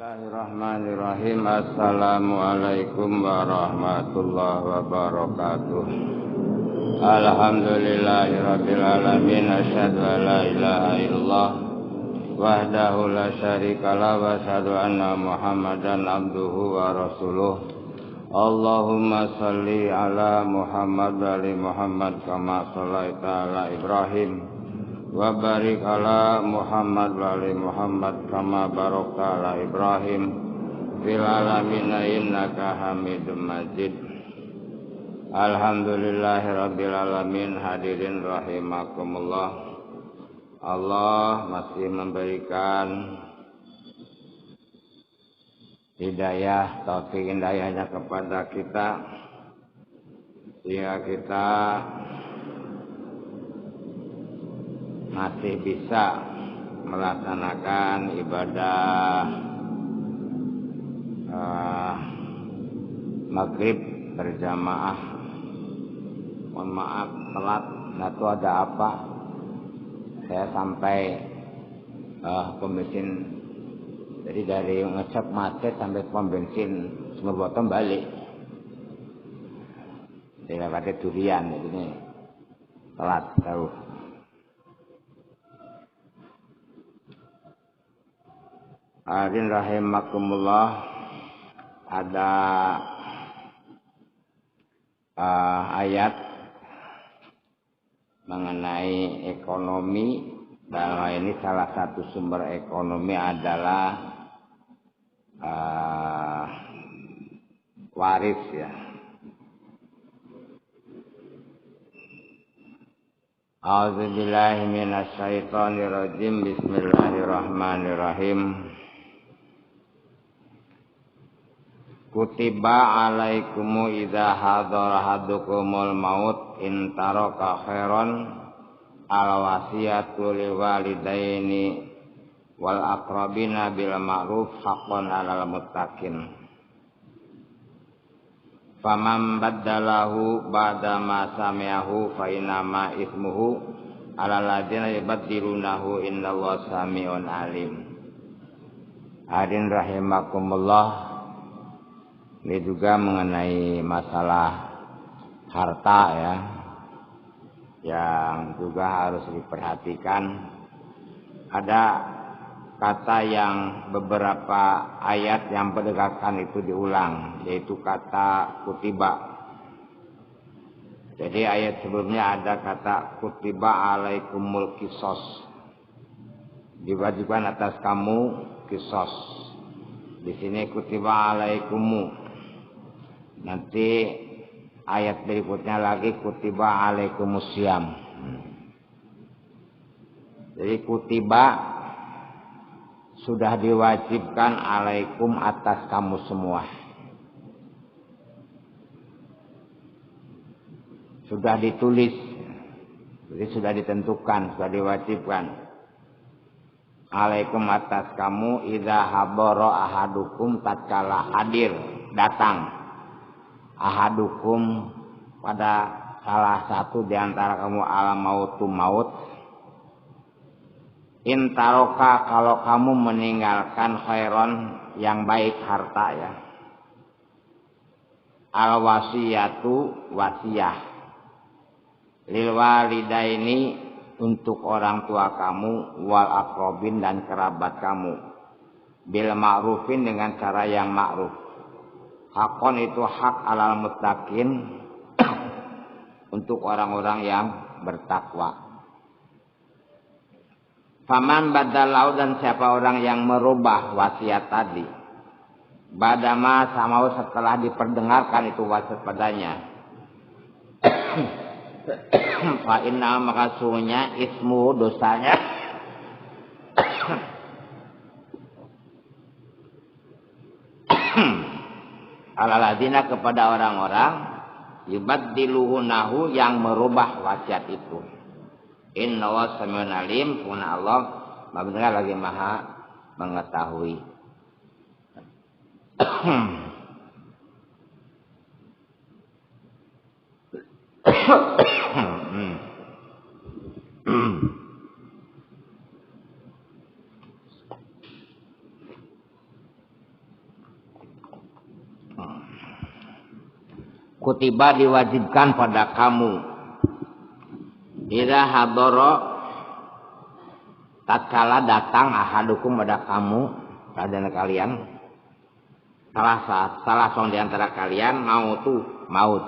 Bismillahirrahmanirrahim. Assalamualaikum warahmatullahi wabarakatuh. Alhamdulillahirabbil alamin. Asyhadu an la ilaha illallah wahdahu la syarikalah wa asyhadu anna Muhammadan abduhu wa rasuluh. Allahumma shalli ala Muhammad wa ali Muhammad kama shallaita ala Ibrahim wa barik ala Muhammad wa ali Muhammad kama barakta ala Ibrahim fil alamin innaka Hamidum Majid. Alhamdulillahirabbil alamin. Hadirin rahimakumullah. Allah masih memberikan hidayah, taufik hidayahnya kepada kita sehingga kita masih bisa melaksanakan ibadah maghrib berjamaah. Mohon maaf telat, itu ada apa? Saya sampai pom bensin, jadi dari ngecek macet sampai pom bensin semua botol balik. Saya pakai durian, jadi ini telat tahu. Hadirin rahimakumullah, ada ayat mengenai ekonomi. Dalam ini salah satu sumber ekonomi adalah waris ya. A'udzubillahi minasyaitonirrajim. Bismillahirrahmanirrahim. Kutiba alaikumu idza hadara hadukumul maut in taraka khairan al wasiyatu lil walidaini wal aqrabina bil ma'ruf haqqan 'alal muttaqin. Faman baddalahu ba'da ma sami'ahu fa inama ismuhu 'alal ladzina yubaddilunahu innallaha sami'un 'alim. Hadirin rahimakumullah. Ini juga mengenai masalah harta ya, yang juga harus diperhatikan. Ada kata yang beberapa ayat yang berdekatan itu diulang, yaitu kata kutiba. Jadi ayat sebelumnya ada kata kutiba alaikumul kisos, diwajibkan atas kamu kisos. Di sini kutiba alaikumu. Nanti ayat berikutnya lagi kutiba alaikumusiyam. Jadi kutiba sudah diwajibkan alaikum atas kamu semua. Sudah ditulis. Jadi sudah ditentukan, sudah diwajibkan. Alaikum atas kamu idza habara ahadukum tatkala hadir datang. Ahadukum pada salah satu di antara kamu alam mautu maut. Intaroka kalau kamu meninggalkan khairon yang baik harta ya. Al wasiyatu wasiyah. Lil walidaini untuk orang tua kamu wal aqrabin dan kerabat kamu. Bil ma'rufin dengan cara yang ma'ruf. Hakon itu hak alal muttaqin untuk orang-orang yang bertakwa. Faman badalau dan siapa orang yang merubah wasiat tadi. Badama samau setelah diperdengarkan itu wasiat padanya. Fa inna maka sungguhnya ismu dosanya alaladina kepada orang-orang yubaddiluhunahu yang merubah wasiat itu. Innallaha samiun alim, puna Allah benar lagi maha mengetahui. Kutiba diwajibkan pada kamu idza hadara tatkala datang ahadukum pada kamu pada kalian salah seorang di antara kalian maut.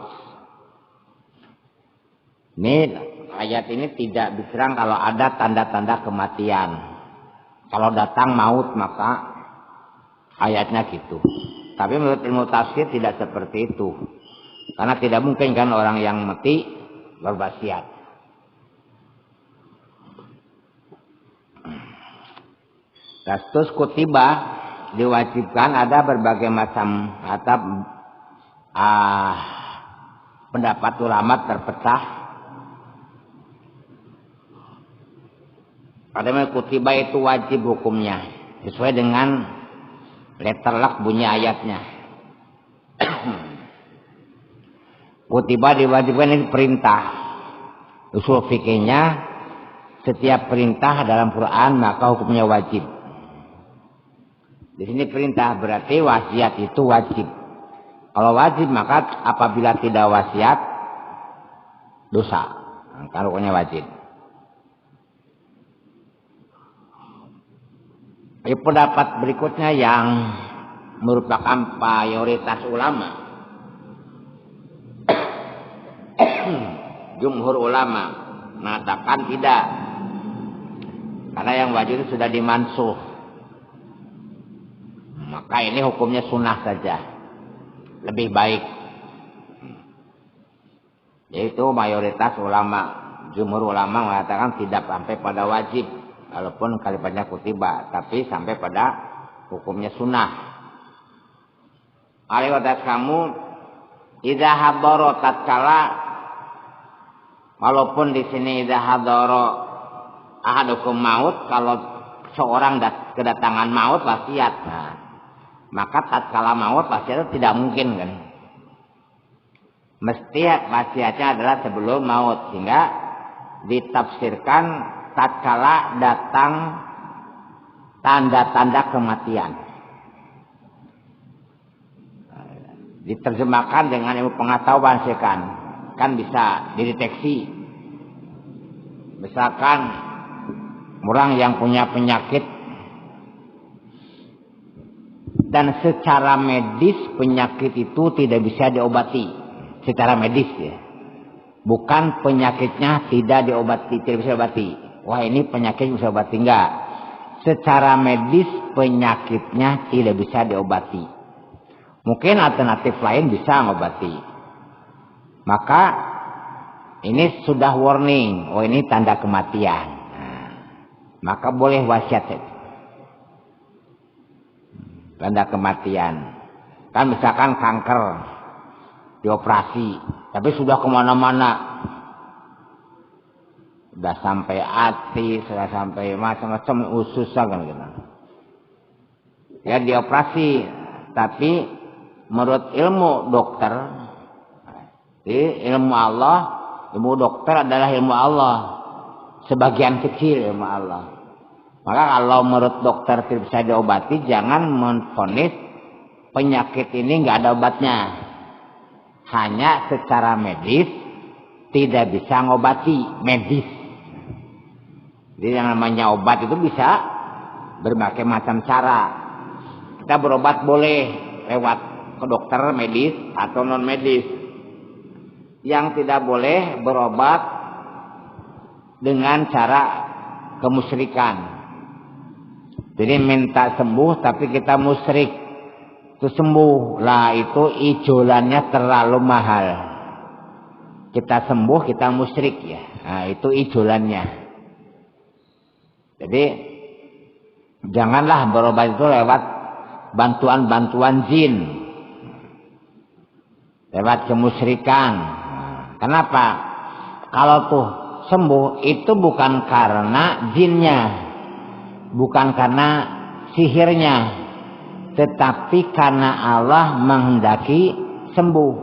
Ini ayat ini tidak diserang kalau ada tanda-tanda kematian. Kalau datang maut maka ayatnya gitu. Tapi menurut ilmu tafsir tidak seperti itu. Karena tidak mungkin kan orang yang mati berwasiat. Terus kutiba diwajibkan ada berbagai macam pendapat ulama terpecah. Padahal kutiba itu wajib hukumnya sesuai dengan letterlock bunyi ayatnya. Kutiba diwajibkan ini perintah. Usul fikihnya setiap perintah dalam Quran maka hukumnya wajib. Di sini perintah berarti wasiat itu wajib. Kalau wajib maka apabila tidak wasiat dosa. Kalau hukumnya wajib. Pendapat berikutnya yang merupakan mayoritas ulama. Jumhur ulama mengatakan tidak, karena yang wajib itu sudah dimansuh, maka ini hukumnya sunnah saja, lebih baik. Yaitu mayoritas ulama, jumhur ulama mengatakan tidak sampai pada wajib, walaupun kalimatnya kutiba, tapi sampai pada hukumnya sunnah. Aliwatas kamu idza hadara tatkala, walaupun di sini idza hadara ahadukum maut, kalau seorang kedatangan maut wasiat. Nah, maka tatkala maut wasiat itu tidak mungkin kan. Mesti wasiatnya adalah sebelum maut, sehingga ditafsirkan tatkala datang tanda-tanda kematian. Diterjemahkan dengan ilmu pengetahuan kan bisa dideteksi. Misalkan orang yang punya penyakit dan secara medis penyakit itu tidak bisa diobati secara medis ya. Bukan penyakitnya tidak bisa diobati. Wah, ini penyakit bisa diobati, enggak. Secara medis penyakitnya tidak bisa diobati. Mungkin alternatif lain bisa mengobati. Maka ini sudah warning. Oh, ini tanda kematian. Nah, maka boleh wasiat. Tanda kematian. Kan misalkan kanker dioperasi, tapi sudah kemana-mana. Sudah sampai hati, sudah sampai macam-macam usus kan gitu. Ya dioperasi, tapi menurut ilmu dokter, ilmu Allah, ilmu dokter adalah ilmu Allah, sebagian kecil ilmu Allah. Maka kalau menurut dokter tidak bisa diobati, jangan menvonis penyakit ini nggak ada obatnya. Hanya secara medis tidak bisa ngobati medis. Jadi yang namanya obat itu bisa berbagai macam cara. Kita berobat boleh lewat ke dokter medis atau non medis. Yang tidak boleh berobat dengan cara kemusyrikan. Jadi minta sembuh tapi kita musyrik. Itu sembuh lah, itu ijolannya terlalu mahal. Kita sembuh kita musyrik ya. Nah, itu ijolannya. Jadi janganlah berobat itu lewat bantuan-bantuan jin, lewat kemusyrikan. Kenapa? Kalau tuh sembuh itu bukan karena jinnya, bukan karena sihirnya, tetapi karena Allah menghendaki sembuh.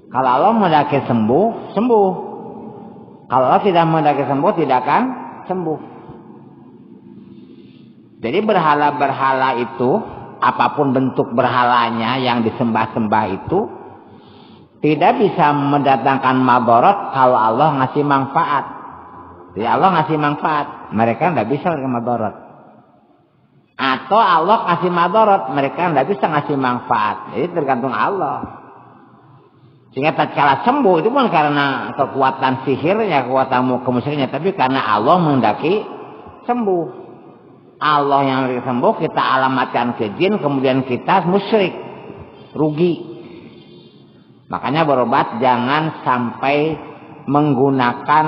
Kalau Allah menghendaki sembuh, sembuh. Kalau Allah tidak menghendaki sembuh, tidak akan sembuh. Jadi berhala-berhala itu, apapun bentuk berhalanya yang disembah-sembah itu, tidak bisa mendatangkan madarat kalau Allah ngasih manfaat. Jadi Allah ngasih manfaat, mereka tidak bisa ngasih madarat. Atau Allah ngasih madarat, mereka tidak bisa ngasih manfaat. Jadi tergantung Allah. Sehingga tatkala sembuh itu bukan karena kekuatan sihirnya, kekuatan kemusyrikannya, tapi karena Allah menghendaki sembuh. Allah yang menghendaki sembuh, kita alamatkan ke jin, kemudian kita musyrik, rugi. Makanya berobat jangan sampai menggunakan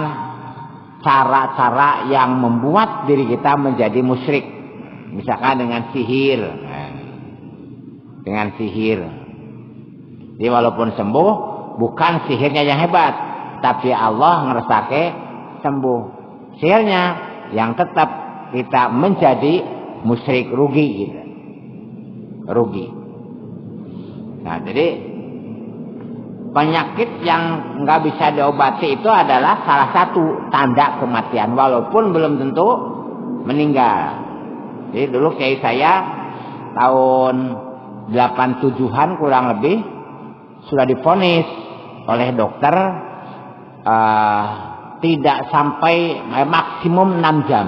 cara-cara yang membuat diri kita menjadi musyrik. Misalkan dengan sihir. Dengan sihir. Jadi walaupun sembuh, bukan sihirnya yang hebat, tapi Allah ngeresake sembuh. Sihirnya yang tetap kita menjadi musyrik, rugi gitu. Rugi. Nah, jadi penyakit yang nggak bisa diobati itu adalah salah satu tanda kematian, walaupun belum tentu meninggal. Jadi dulu kayak saya tahun 87-an kurang lebih sudah divonis oleh dokter tidak sampai maksimum 6 jam.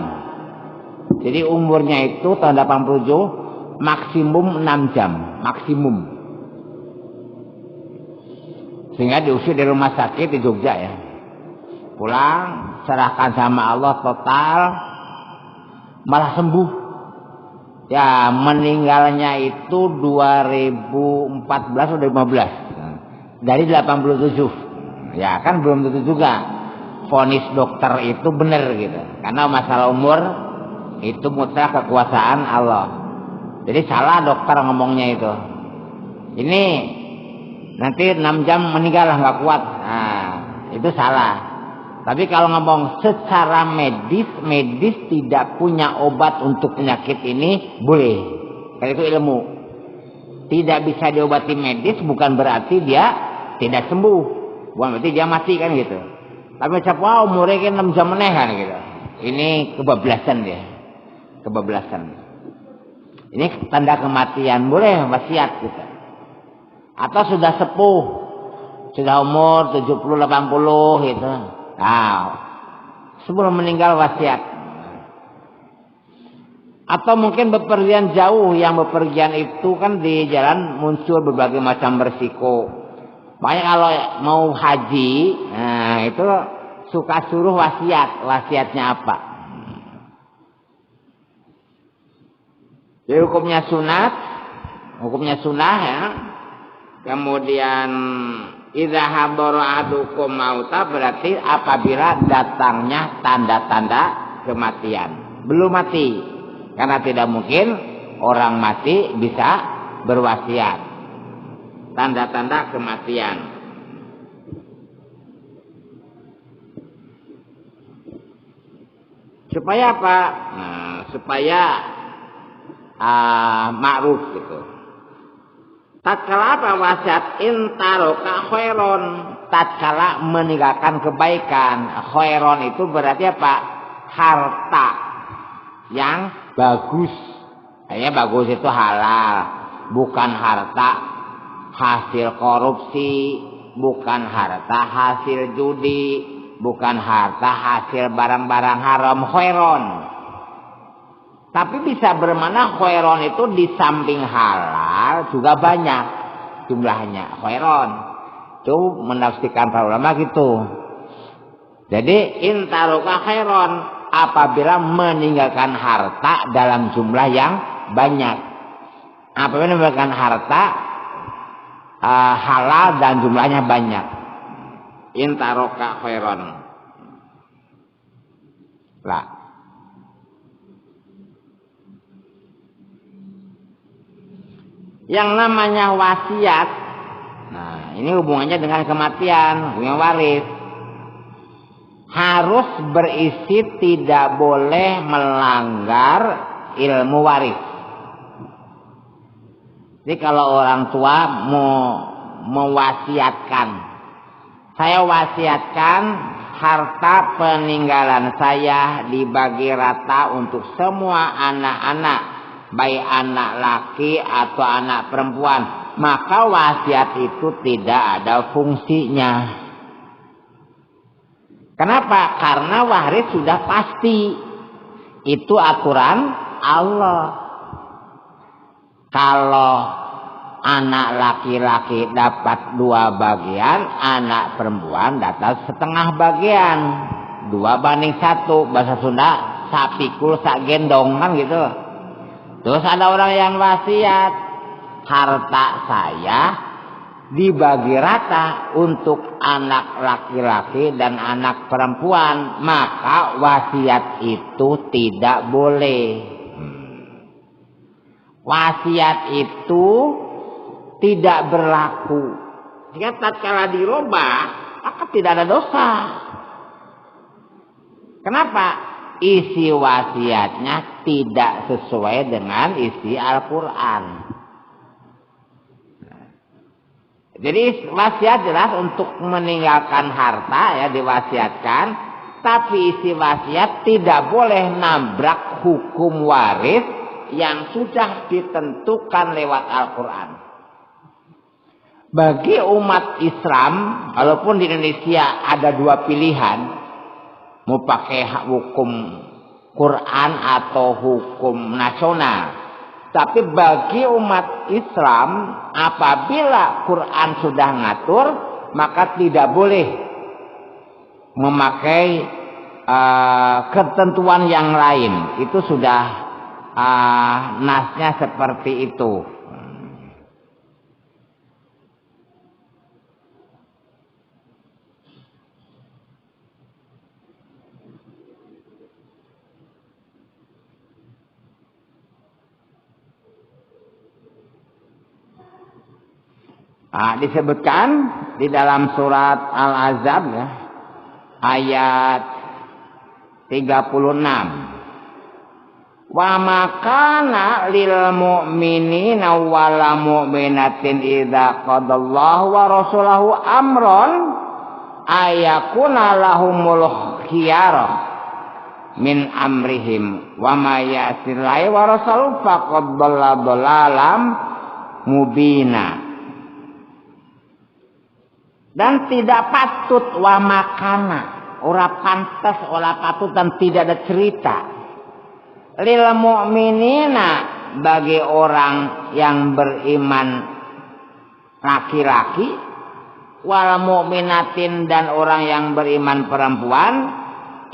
Jadi umurnya itu tahun 87 maksimum 6 jam, maksimum. Sehingga diusir dari rumah sakit di Jogja ya. Pulang, serahkan sama Allah total, malah sembuh. Ya meninggalnya itu 2014 atau 2015. Dari 87. Ya kan belum tentu juga vonis dokter itu benar gitu. Karena masalah umur itu mutlak kekuasaan Allah. Jadi salah dokter ngomongnya itu. Ini nanti 6 jam meninggal lah, nggak kuat. Nah, itu salah. Tapi kalau ngomong secara medis tidak punya obat untuk penyakit ini, boleh. Karena itu ilmu. Tidak bisa diobati medis bukan berarti dia tidak sembuh. Bukan berarti dia mati kan gitu. Tapi siapa umurnya kan 6 jam meneh kan gitu. Ini kebablasan dia. Kebablasan. Ini tanda kematian, boleh wasiat gitu. Atau sudah sepuh, sudah umur 70-80 gitu. Nah, sebelum meninggal wasiat. Atau mungkin bepergian jauh, yang bepergian itu kan di jalan muncul berbagai macam berisiko. Makanya kalau mau haji, nah itu suka suruh wasiat. Wasiatnya apa? Jadi hukumnya sunat, hukumnya sunnah ya. Kemudian idza hadara ahadukum mauta berarti apabila datangnya tanda-tanda kematian. Belum mati. Karena tidak mungkin orang mati bisa berwasiat. Tanda-tanda kematian. Supaya apa? Nah, supaya ma'ruf gitu. Tatkala apa wasiat intaroka khairon, tatkala meninggalkan kebaikan. Khairon itu berarti apa? Harta yang bagus. Hanya bagus itu halal, bukan harta hasil korupsi, bukan harta hasil judi, bukan harta hasil barang-barang haram. Khairon. Tapi bisa bermakna khairon itu di samping halal juga banyak jumlahnya. Khairon itu menafsirkan para ulama gitu. Jadi intaroka khairon apabila meninggalkan harta dalam jumlah yang banyak. Apabila meninggalkan harta halal dan jumlahnya banyak. Intaroka khairon. Lah. Yang namanya wasiat, nah ini hubungannya dengan kematian, hubungan waris. harus berisi tidak boleh melanggar ilmu waris. Jadi kalau orang tua mau mewasiatkan, saya wasiatkan harta peninggalan saya dibagi rata untuk semua anak-anak, baik anak laki atau anak perempuan, maka wasiat itu tidak ada fungsinya. Kenapa? Karena waris sudah pasti. Itu aturan Allah. Kalau anak laki-laki dapat 2 bagian, anak perempuan dapat setengah bagian. 2:1. Bahasa Sunda, sapikul sak gendong kan gitu. Terus ada orang yang wasiat, harta saya dibagi rata untuk anak laki-laki dan anak perempuan, maka wasiat itu tidak boleh. Wasiat itu tidak berlaku. Jika tatkala dirubah, maka tidak ada dosa. Kenapa? Isi wasiatnya tidak sesuai dengan isi Al-Quran. Jadi wasiat jelas untuk meninggalkan harta ya diwasiatkan, tapi isi wasiat tidak boleh nabrak hukum waris yang sudah ditentukan lewat Al-Quran. Bagi umat Islam, walaupun di Indonesia ada 2 pilihan, mau pakai hukum Quran atau hukum nasional. Tapi bagi umat Islam, apabila Quran sudah ngatur, maka tidak boleh memakai ketentuan yang lain. Itu sudah nasnya seperti itu. Disebutkan di dalam surat Al-Ahzab ya, ayat 36. Wa makana lil mu'minina wal mu'minatin idza qadallahu wa rasulahu amron ayakuna lahumul khiyarah min amrihim wa ma ya'sillahi wa rasulahu faqad dhalla dhalalam mubina. Dan tidak patut wa makana, ora pantas, ora patut dan tidak ada cerita lil mu'minina bagi orang yang beriman laki-laki wal mu'minatin dan orang yang beriman perempuan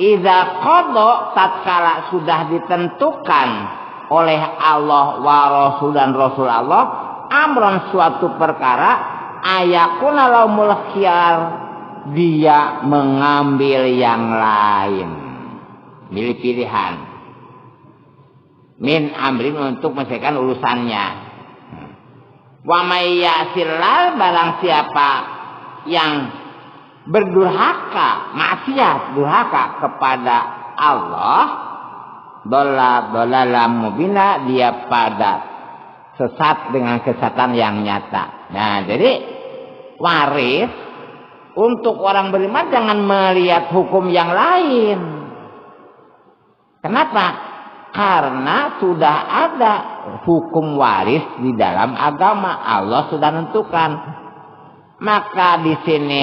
idza qada tatkala sudah ditentukan oleh Allah wa Rasul dan Rasul Allah amron suatu perkara ayakuna laumul khiyar dia mengambil yang lain, milih pilihan min amrin untuk menyelesaikan urusannya. Wa may yasilal barang siapa yang berdurhaka, maksiat, durhaka kepada Allah, dhalalam mubina, dia pada sesat dengan kesesatan yang nyata. Nah, jadi waris untuk orang beriman jangan melihat hukum yang lain. Kenapa? Karena sudah ada hukum waris di dalam agama, Allah sudah tentukan. Maka di sini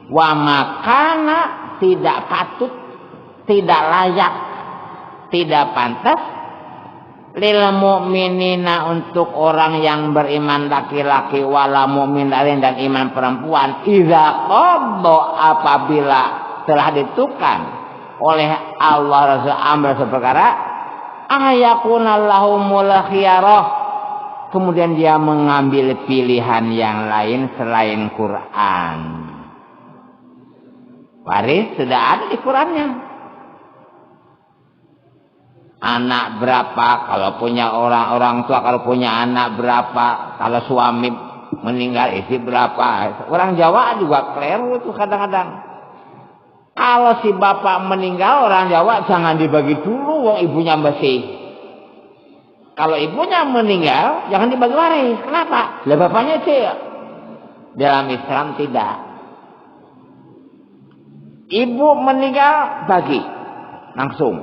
wa makana tidak patut, tidak layak, tidak pantas lil mu'minina untuk orang yang beriman laki-laki wala mu'minatin dan iman perempuan idza qadda apabila telah ditentukan oleh Allah Rasul amr seperkara ayakuna lahumul khiyarah, kemudian dia mengambil pilihan yang lain selain Quran. Waris sudah ada di Qurannya. Anak berapa, kalau punya orang tua, kalau punya anak berapa, kalau suami meninggal istri berapa. Orang Jawa juga keliru itu kadang-kadang. Kalau si bapak meninggal, orang Jawa jangan dibagi dulu, wong ibunya masih. Kalau ibunya meninggal, jangan dibagi waris. Kenapa? Lah bapaknya sih. Dalam Islam tidak. Ibu meninggal, bagi langsung.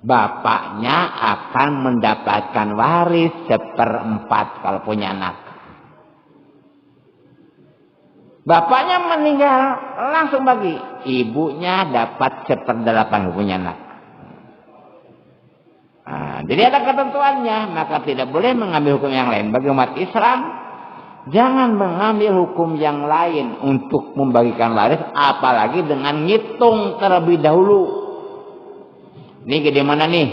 Bapaknya akan mendapatkan waris 1/4 kalau punya anak. Bapaknya meninggal, langsung bagi. Ibunya dapat 1/8 punya anak. Nah, jadi ada ketentuannya, maka tidak boleh mengambil hukum yang lain. Bagi umat Islam, jangan mengambil hukum yang lain untuk membagikan waris, apalagi dengan ngitung terlebih dahulu. Ini gede mana nih?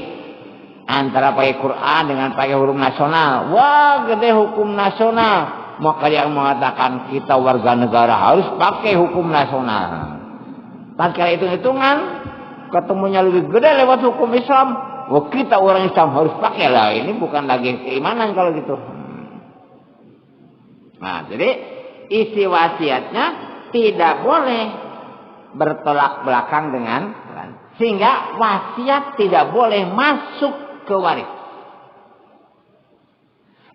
Antara pakai Quran dengan pakai hukum nasional. Wah, gede hukum nasional. Maka yang mengatakan kita warga negara harus pakai hukum nasional. Tatkala hitung-hitungan, ketemunya lebih gede lewat hukum Islam. Oh, kita orang Islam harus pakai lah. Ini bukan lagi keimanan kalau gitu. Nah, jadi isi wasiatnya tidak boleh bertolak belakang dengan, sehingga wasiat tidak boleh masuk ke waris.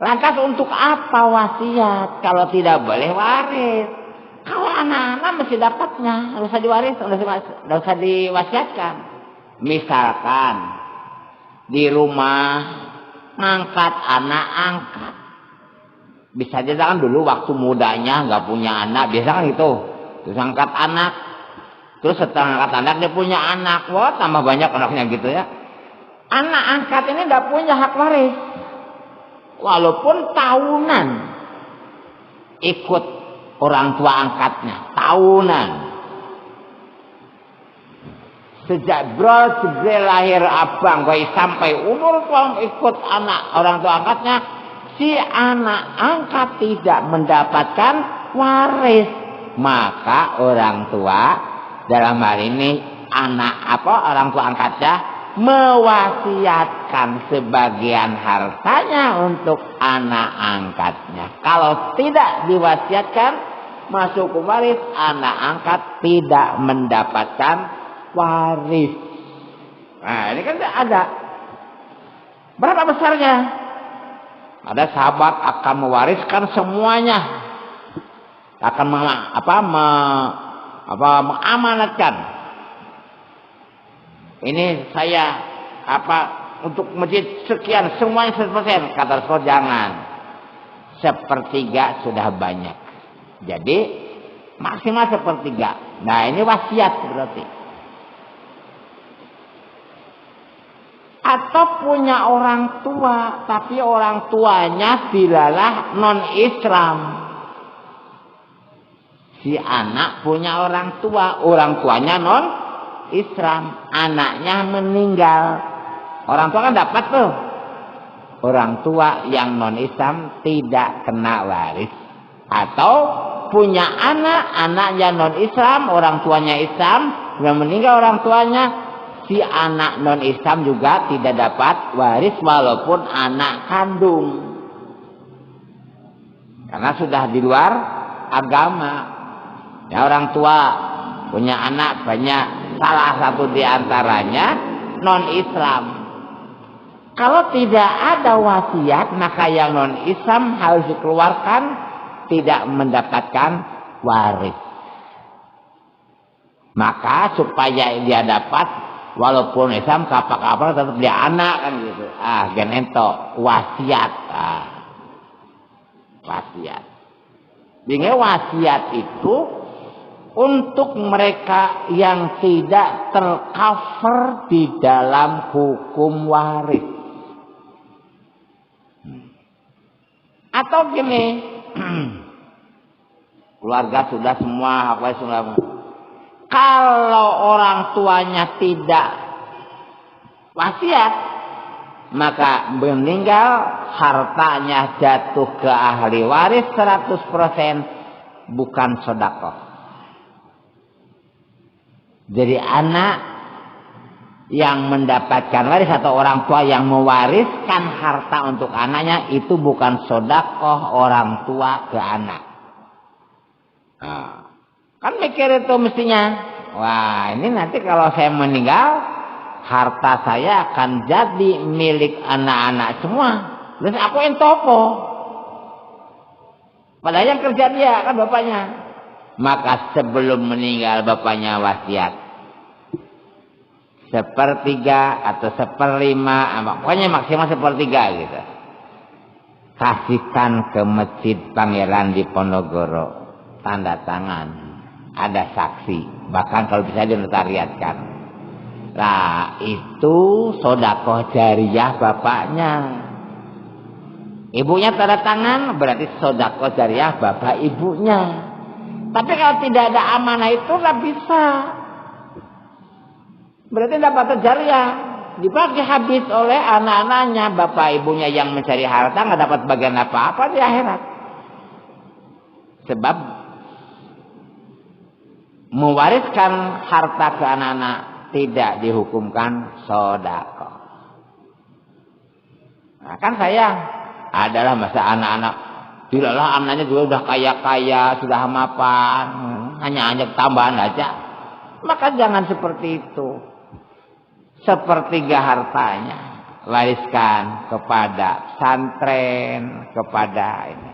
Lantas untuk apa wasiat kalau tidak boleh waris? Kalau anak-anak mesti dapatnya, harus diwaris, harus usah diwasiatkan. Misalkan di rumah ngangkat anak angkat, bisa aja kan dulu waktu mudanya nggak punya anak, biasa kan gitu. Terus angkat anak, terus setelah angkat anak dia punya anak, wah tambah banyak anaknya gitu ya. Anak angkat ini nggak punya hak waris. Walaupun tahunan ikut orang tua angkatnya, tahunan. Sejak lahir abang bayi sampai umur tua ikut anak orang tua angkatnya, si anak angkat tidak mendapatkan waris. Maka orang tua dalam hal ini orang tua angkatnya mewasiatkan sebagian hartanya untuk anak angkatnya. Kalau tidak diwasiatkan masuk ke waris, anak angkat tidak mendapatkan waris. Nah, ini kan ada. Berapa besarnya? Ada sahabat akan mewariskan semuanya. Akan mengamanatkan. Ini saya untuk masjid sekian semuanya 100%. Kata Rasul jangan. 1/3 sudah banyak. Jadi maksimal 1/3. Nah, ini wasiat berarti. Atau punya orang tua, tapi orang tuanya dilalah non-Islam. Si anak punya orang tuanya non-Islam, anaknya meninggal. Orang tua kan dapat tuh. Orang tua yang non-Islam tidak kena waris. Atau punya anaknya non-Islam, orang tuanya Islam, yang meninggal orang tuanya, si anak non-Islam juga tidak dapat waris walaupun anak kandung. Karena sudah di luar agama. Ya, orang tua punya anak banyak, salah satu di antaranya non-Islam. Kalau tidak ada wasiat, maka yang non-Islam harus dikeluarkan, tidak mendapatkan waris. Maka supaya dia dapat, walaupun Islam kapak-kapak tetap dia anak kan gitu. Genento wasiat. Wasiat. Dengan wasiat itu untuk mereka yang tidak tercover di dalam hukum waris. Atau gini, keluarga sudah semua hak waris sudah. Kalau orang tuanya tidak wasiat, maka meninggal hartanya jatuh ke ahli waris 100%, bukan sedekah. Jadi anak yang mendapatkan waris atau orang tua yang mewariskan harta untuk anaknya itu bukan sedekah orang tua ke anak. Nah, kan mikir itu mestinya wah ini nanti kalau saya meninggal, harta saya akan jadi milik anak-anak semua. Terus aku yang topo. Padahal yang kerja dia kan bapaknya. Maka sebelum meninggal bapaknya wasiat 1/3 atau 1/5, pokoknya maksimal 1/3 gitu. Kasihkan ke Masjid Pangeran Diponegoro, tanda tangan, ada saksi, bahkan kalau bisa dinotariatkan. Nah itu sedekah jariyah bapaknya. Ibunya tanda tangan berarti sedekah jariyah bapak ibunya. Tapi kalau tidak ada amanah itu nggak bisa. Berarti dapat jariyah dipakai habis oleh anak-anaknya, bapak ibunya yang mencari harta nggak dapat bagian apa-apa di akhirat. Sebab mewariskan harta ke anak-anak tidak dihukumkan sedekah. Nah, kan saya adalah masa anak-anak, tidaklah anaknya juga udah kaya-kaya, sudah mapan, hanya tambahan aja. Maka jangan seperti itu. 1/3 hartanya wariskan kepada pesantren, kepada ini.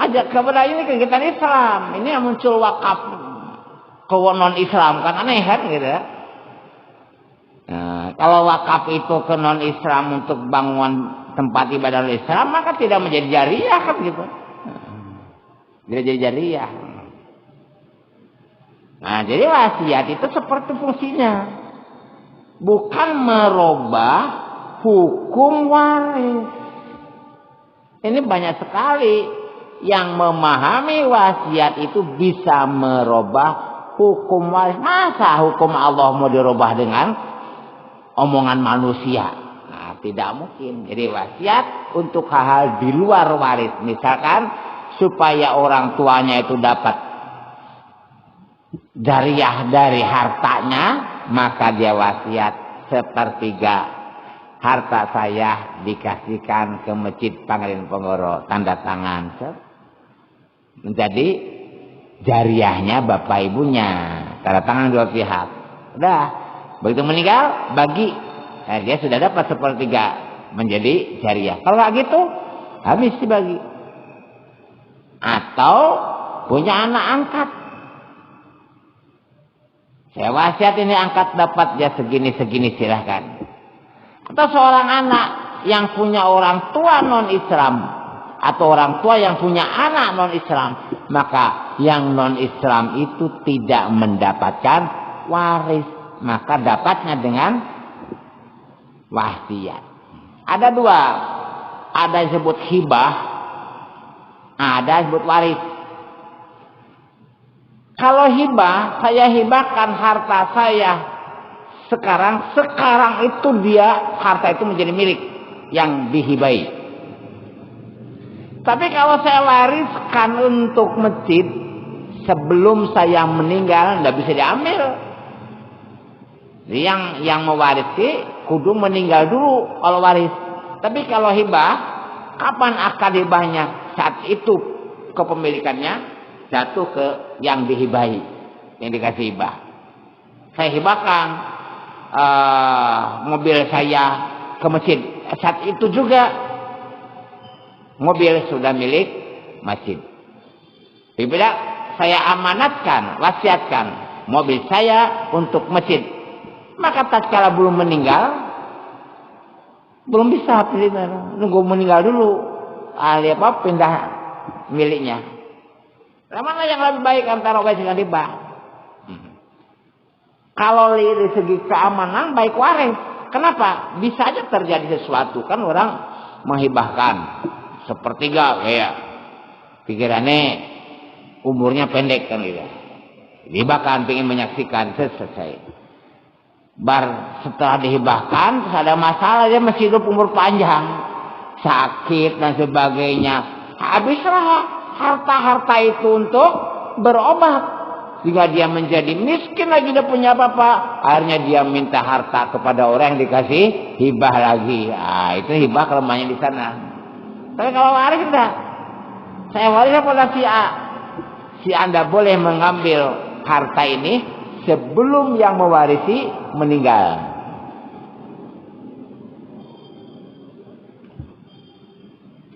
Ajak kepada ini kegiatan Islam. Ini yang muncul wakaf ke non Islam kan aneh kan gitu ya. Nah, kalau wakaf itu ke non Islam untuk bangunan tempat ibadah Islam maka tidak menjadi jariyah kan gitu. Tidak jadi jariyah. Nah, jadi wasiat itu seperti fungsinya. Bukan merubah hukum waris. Ini banyak sekali yang memahami wasiat itu bisa merubah hukum waris. Masa hukum Allah mau dirubah dengan omongan manusia? Nah, tidak mungkin. Jadi wasiat untuk hal-hal di luar waris. Misalkan supaya orang tuanya itu dapat jariyah dari hartanya, maka dia wasiat 1/3 harta saya dikasihkan ke Masjid Pangeran Diponegoro, tanda tangan menjadi jariyahnya bapak ibunya, tanda tangan dua pihak. Udah begitu meninggal bagi, dia sudah dapat 1/3 menjadi jariyah. Kalau nggak gitu habis dibagi. Atau punya anak angkat, saya wasiat ini angkat dapat ya segini silahkan. Atau seorang anak yang punya orang tua non Islam atau orang tua yang punya anak non Islam, maka yang non Islam itu tidak mendapatkan waris, maka dapatnya dengan wasiat. Ada dua, ada yang disebut hibah, ada yang disebut waris. Kalau hibah, saya hibahkan harta saya sekarang itu dia harta itu menjadi milik yang dihibai. Tapi kalau saya wariskan untuk masjid sebelum saya meninggal tidak bisa diambil. Yang mewarisi kudu meninggal dulu kalau waris. Tapi kalau hibah, kapan akad hibahnya? Saat itu kepemilikannya jatuh ke yang dihibahi, yang dikasih hibah. Saya hibahkan mobil saya ke masjid. Saat itu juga mobil sudah milik masjid. Bila saya amanatkan, wasiatkan mobil saya untuk masjid, maka tatkala belum meninggal, belum bisa pilih, nunggu meninggal dulu, pindah miliknya. Mana yang lebih baik antara waris dengan hibah? Kalau dari segi keamanan baik waris. Kenapa? Bisa aja terjadi sesuatu, kan orang menghibahkan 1/3 kayak pikirannya umurnya pendek kan gitu. Dihibahkan pengen menyaksikan selesai. Setelah dihibahkan terus ada masalah, dia masih hidup umur panjang, sakit dan sebagainya. Habislah harta-harta itu untuk berobat. Jika dia menjadi miskin lagi, tidak punya apa-apa, akhirnya dia minta harta kepada orang yang dikasih hibah lagi. Itu hibah kelemahannya di sana. Tapi kalau waris enggak, saya waris pada si A, si Anda boleh mengambil harta ini sebelum yang mewarisi meninggal.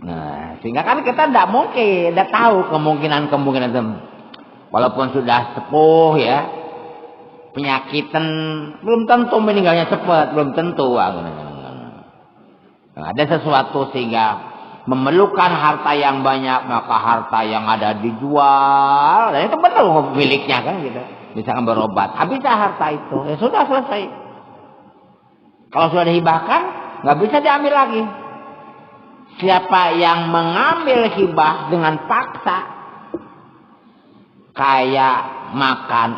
Nah, sehingga kan kita tidak mungkin, tidak tahu kemungkinan itu. Walaupun sudah sepuh ya, penyakitan, belum tentu meninggalnya cepat, belum tentu. Nah, ada sesuatu sehingga memerlukan harta yang banyak, maka harta yang ada dijual, dan itu benar miliknya kan gitu. Misalkan berobat, habis harta itu, ya sudah selesai. Kalau sudah dihibahkan, nggak bisa diambil lagi. Siapa yang mengambil hibah dengan paksa, kayak makan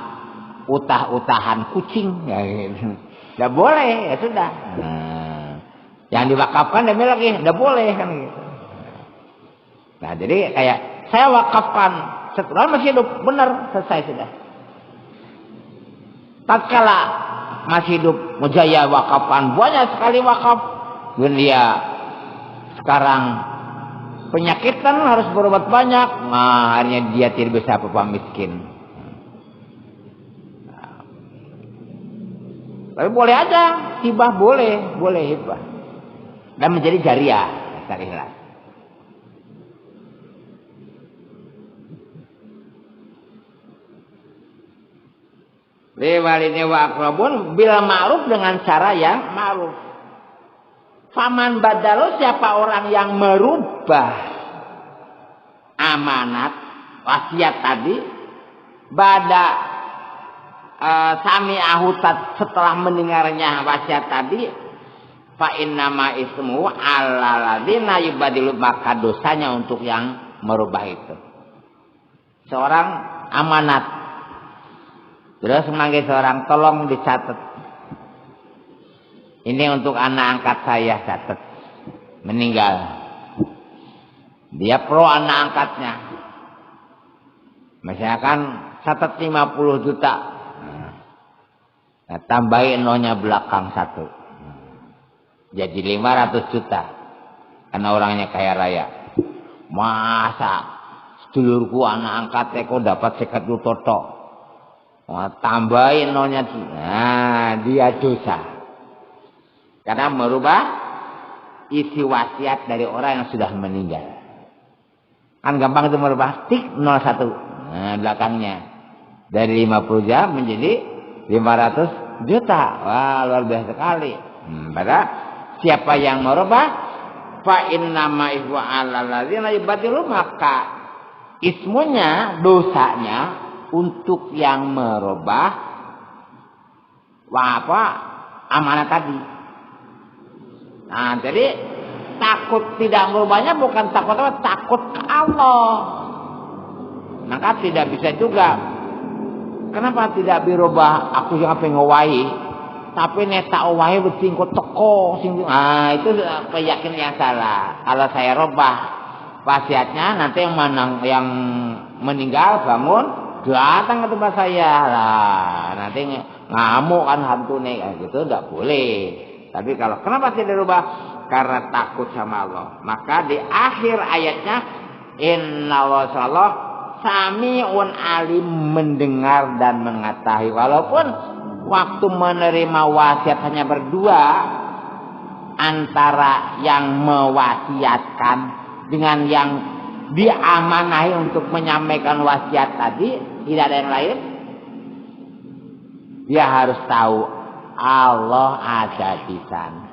utah-utahan kucing, ya gitu. Nggak boleh, ya sudah. Nah, yang diwakafkan diambil lagi, nggak boleh kan gitu. Nah, jadi kayak saya wakafkan setelah masih hidup, benar, selesai sudah. Tatkala masih hidup, Mujaya wakafkan banyak sekali wakaf, dan dia sekarang penyakitan harus berobat banyak, nah akhirnya dia tidak bisa apa miskin. Nah, tapi boleh aja hibah, boleh hibah dan menjadi jariah dari ikhlas. Liwalidnya wa aqrabun bil ma'ruf, dengan cara yang ma'ruf. Faman badalo, siapa orang yang merubah amanat wasiat tadi, bada sami ahutat, setelah mendengarnya wasiat tadi, fa innama ismu alal ladzina yubadilu, maka dosanya untuk yang merubah itu. Seorang amanat, terus memanggil seorang, tolong dicatat. Ini untuk anak angkat saya, catat. Meninggal. Dia pro anak angkatnya. Misalkan catat 50 juta. Nah, tambahin nolnya belakang 1. Jadi 500 juta. Karena orangnya kaya raya. Masa sedulurku anak angkatnya kok dapat 50 toto. Tambahin nolnya. Nah, dia dosa. Karena merubah isi wasiat dari orang yang sudah meninggal. Kan gampang itu merubah, tik 01. Nah, belakangnya. Dari 50 juta menjadi 500 juta. Wah, luar biasa sekali. Pada siapa yang merubah, fa innama ismu alal ladzina yubadilu, maka ismunya, dosanya untuk yang merubah amanat tadi. Nah, jadi takut tidak merubahnya bukan takut apa, takut ke Allah. Maka tidak bisa juga. Kenapa tidak dirubah? Aku yang pengen ngowahi, tapi neta owahi becing kok teko sing. Ah, itu keyakinan yang salah. Kalau saya rubah wasiatnya, nanti yang meninggal bangun datang ke tempat saya lah, nanti ngamuk kan hantu nih, gitu tidak boleh. Tapi kalau kenapa tidak dirubah? Karena takut sama Allah. Maka di akhir ayatnya, Innallaha sami'un alim, mendengar dan mengetahui. Walaupun waktu menerima wasiat hanya berdua, antara yang mewasiatkan dengan yang diamanahi untuk menyampaikan wasiat tadi, tidak ada yang lain. Dia harus tahu Allah ada di sana.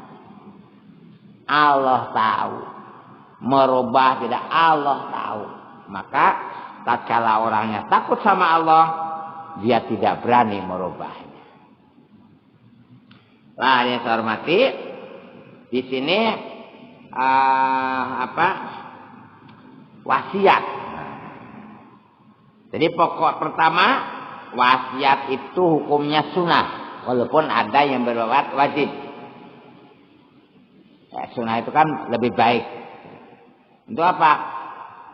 Allah tahu. Merubah tidak, Allah tahu. Maka tatkala orangnya takut sama Allah, dia tidak berani merubahnya. Nah, yang saya hormati, di sini wasiat. Jadi pokok pertama, wasiat itu hukumnya sunnah. Walaupun ada yang berwasiat wajib. Ya, sunnah itu kan lebih baik. Untuk apa?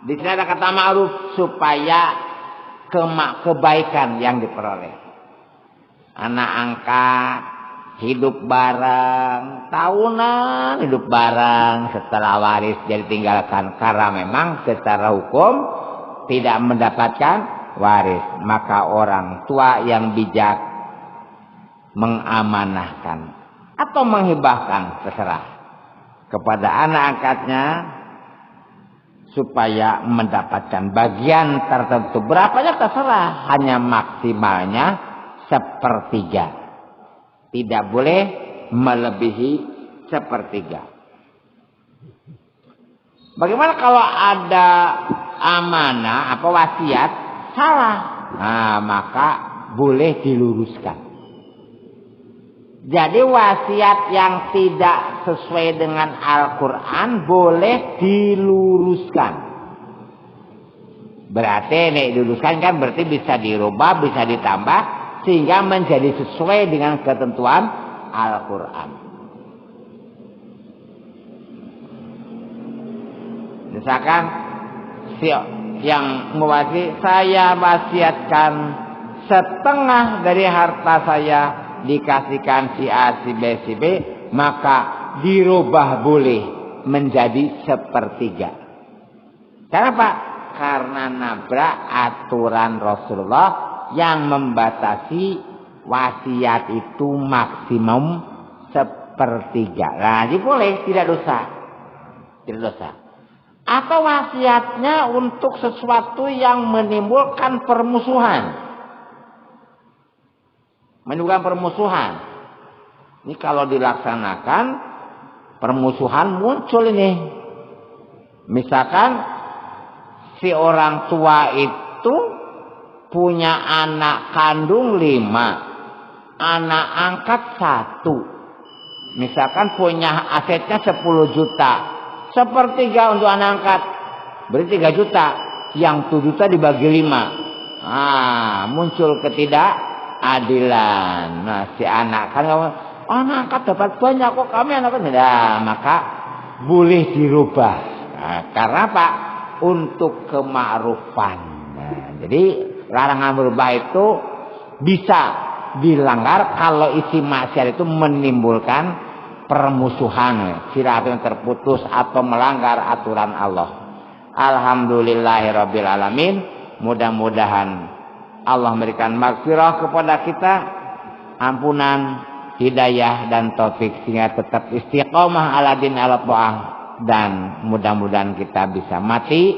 Di sini ada kata ma'ruf, supaya kebaikan yang diperoleh. Anak angkat, hidup bareng, tahunan hidup bareng, setelah waris jadi tinggalkan. Karena memang secara hukum tidak mendapatkan waris. Maka orang tua yang bijak mengamanahkan atau menghibahkan, terserah, kepada anak angkatnya supaya mendapatkan bagian tertentu. Berapanya terserah, hanya maksimalnya 1/3. Tidak boleh melebihi 1/3. Bagaimana kalau ada amanah apa wasiat salah? Nah, maka boleh diluruskan. Jadi wasiat yang tidak sesuai dengan Al-Quran boleh diluruskan. Berarti ini diluruskan kan berarti bisa dirubah, bisa ditambah sehingga menjadi sesuai dengan ketentuan Al-Quran. Misalkan yang mewasi, saya wasiatkan setengah dari harta saya dikasihkan si A, si B, si B, maka dirubah boleh menjadi 1/3. Kenapa? Karena nabrak aturan Rasulullah yang membatasi wasiat itu maksimum 1/3. Nah, jadi boleh, tidak dosa. Tidak dosa. Atau wasiatnya untuk sesuatu yang menimbulkan permusuhan. Menimbulkan permusuhan. Ini kalau dilaksanakan permusuhan muncul ini. Misalkan si orang tua itu punya anak kandung 5, anak angkat 1. Misalkan punya asetnya 10 juta, 1/3 untuk anak angkat, berarti 3 juta. Yang 7 juta dibagi 5. Muncul ketidakadilan. Nah, si anak kan anak angkat dapat banyak kok, kami anak kan tidak. Maka boleh dirubah. Nah, karena apa? Untuk kemakrufan. Nah, jadi larangan berubah itu bisa dilanggar kalau isi maksiat itu menimbulkan permusuhan, silaturahmi terputus atau melanggar aturan Allah. Alhamdulillahirabbil alamin. Mudah-mudahan Allah memberikan maghfirah kepada kita, ampunan, hidayah dan taufik sehingga tetap istiqomah ala din ala ta'ah, dan mudah-mudahan kita bisa mati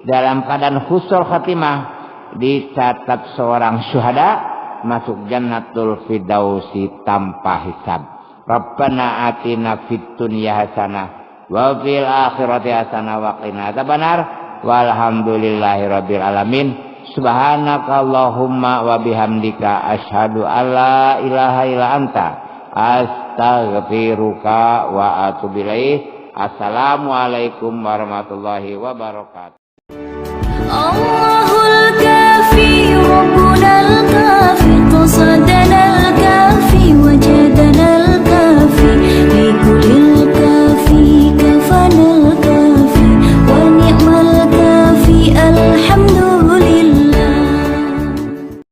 dalam keadaan husnul khatimah, dicatat seorang syuhada masuk jannatul firdausi tanpa hisab. Rabbana atina fid dunya hasanah wa fil akhirati hasanah wa qina adzabannar. Walhamdulillahirabbil alamin. Subhanakallahumma wa bihamdika asyhadu alla ilaha illa anta astaghfiruka wa atubu ilaik. Assalamualaikum warahmatullahi wabarakatuh.